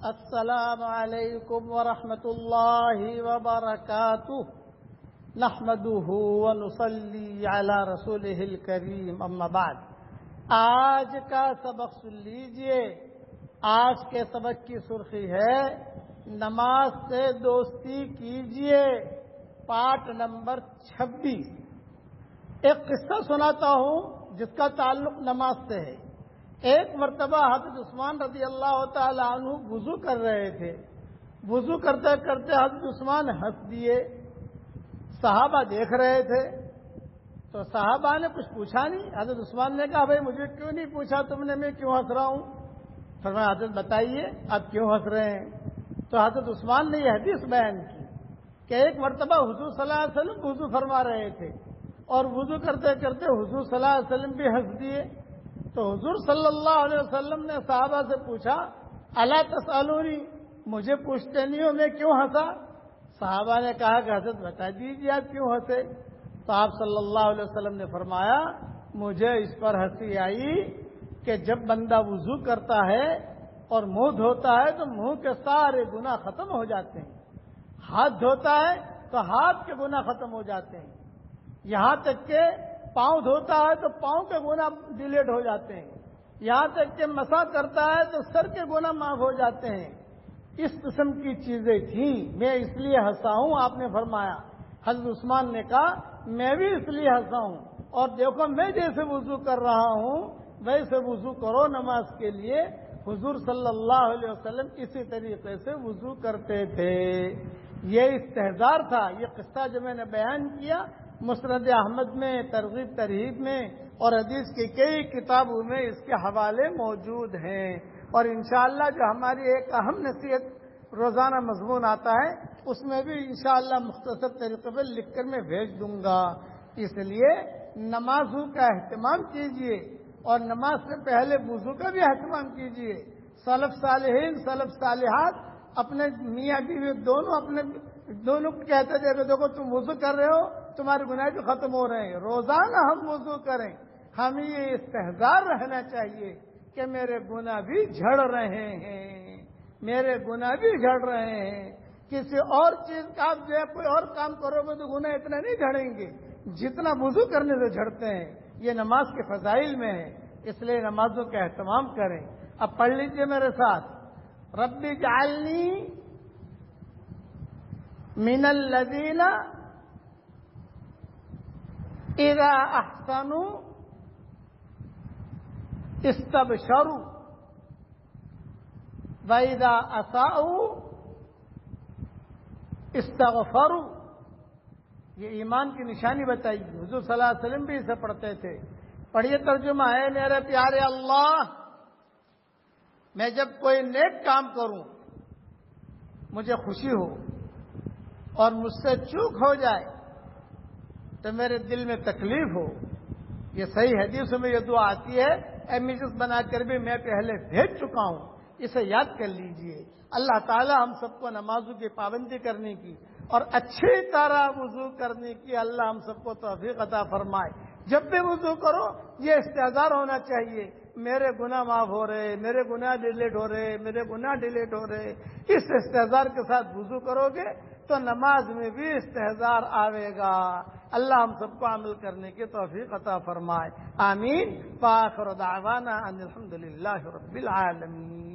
السلام علیکم ورحمۃ اللہ وبرکاتہ نحمده ونصلی علی رسولہ الکریم اما بعد۔ آج کا سبق سن لیجئے۔ آج کے سبق کی سرخی ہے نماز سے دوستی کیجئے، پارٹ نمبر 26۔ ایک قصہ سناتا ہوں جس کا تعلق نماز سے ہے۔ ایک مرتبہ حضرت عثمان رضی اللہ تعالی عنہ وضو کر رہے تھے۔ وضو کرتے کرتے حضرت عثمان ہنس دیے۔ صحابہ دیکھ رہے تھے تو صحابہ نے کچھ پوچھا نہیں۔ حضرت عثمان نے کہا بھائی مجھے کیوں نہیں پوچھا تم نے، میں کیوں ہنس رہا ہوں؟ فرمایا حضرت بتائیے آپ کیوں ہنس رہے ہیں؟ تو حضرت عثمان نے یہ حدیث بیان کی کہ ایک مرتبہ حضور صلی اللہ علیہ وسلم وضو فرما رہے تھے اور وضو کرتے کرتے حضور صلی اللہ علیہ وسلم بھی ہنس دیے۔ تو حضور صلی اللہ علیہ وسلم نے صحابہ سے پوچھا الا تسألونی، مجھے پوچھتے نہیں ہو میں کیوں ہنسا؟ صحابہ نے کہا کہ حضرت بتا دیجیے آپ کیوں ہنسے؟ تو آپ صلی اللہ علیہ وسلم نے فرمایا مجھے اس پر ہنسی آئی کہ جب بندہ وضو کرتا ہے اور منہ دھوتا ہے تو منہ کے سارے گناہ ختم ہو جاتے ہیں، ہاتھ دھوتا ہے تو ہاتھ کے گناہ ختم ہو جاتے ہیں، یہاں تک کہ پاؤں دھوتا ہے تو پاؤں کے گناہ ڈیلیٹ ہو جاتے ہیں، یہاں تک کہ مسح کرتا ہے تو سر کے گناہ معاف ہو جاتے ہیں۔ اس قسم کی چیزیں تھیں، میں اس لیے ہنسا ہوں۔ آپ نے فرمایا، حضرت عثمان نے کہا میں بھی اس لیے ہنسا ہوں، اور دیکھو میں جیسے وضو کر رہا ہوں ویسے وضو کرو نماز کے لیے۔ حضور صلی اللہ علیہ وسلم اسی طریقے سے وضو کرتے تھے۔ یہ استحضار تھا۔ یہ قصہ جو میں نے بیان کیا مسند احمد میں، ترغیب ترہیب میں اور حدیث کی کئی کتابوں میں اس کے حوالے موجود ہیں، اور انشاءاللہ جو ہماری ایک اہم نصیحت روزانہ مضمون آتا ہے اس میں بھی انشاءاللہ مختصر طریقے پر لکھ کر میں بھیج دوں گا۔ اس لیے نمازوں کا اہتمام کیجئے اور نماز سے پہلے وضو کا بھی اہتمام کیجئے۔ سلف صالحین سلف صالحات اپنے میاں بیوی دونوں کہتے تھے کہ دیکھو تم وضو کر رہے ہو تمہارے گناہ بھی ختم ہو رہے ہیں، روزانہ ہم وضو کریں۔ ہمیں یہ استحضار رہنا چاہیے کہ میرے گناہ بھی جھڑ رہے ہیں، میرے گناہ بھی جھڑ رہے ہیں۔ کسی اور چیز کا آپ جو ہے کوئی اور کام کرو گے تو گناہ اتنا نہیں جھڑیں گے جتنا وضو کرنے سے جھڑتے ہیں۔ یہ نماز کے فضائل میں ہے، اس لیے نمازوں کا اہتمام کریں۔ اب پڑھ لیجئے میرے ساتھ، رب اجعلنی من الذین اذا احسنوا استبشروا واذا اساءوا استغفروا۔ یہ ایمان کی نشانی بتائی۔ حضور صلی اللہ علیہ وسلم بھی اسے پڑھتے تھے۔ پڑھیے ترجمہ ہے، میرے پیارے اللہ میں جب کوئی نیک کام کروں مجھے خوشی ہو اور مجھ سے چوک ہو جائے تو میرے دل میں تکلیف ہو۔ یہ صحیح حدیثوں میں یہ دعا آتی ہے، امیجز بنا کر بھی میں پہلے بھیج چکا ہوں، اسے یاد کر لیجئے۔ اللہ تعالی ہم سب کو نمازوں کی پابندی کرنے کی اور اچھی طرح وضو کرنے کی اللہ ہم سب کو توفیق عطا فرمائے۔ جب بھی وضو کرو یہ استحضار ہونا چاہیے، میرے گناہ معاف ہو رہے، میرے گناہ ڈیلیٹ ہو رہے، میرے گناہ ڈیلیٹ ہو رہے۔ اس استحضار کے ساتھ وضو کرو گے تو نماز میں بھی استحضار آئے گا۔ اللہ ہم سب کو عمل کرنے کی توفیق عطا فرمائے، آمین۔ وآخر دعوانا ان الحمد للہ رب العالمین۔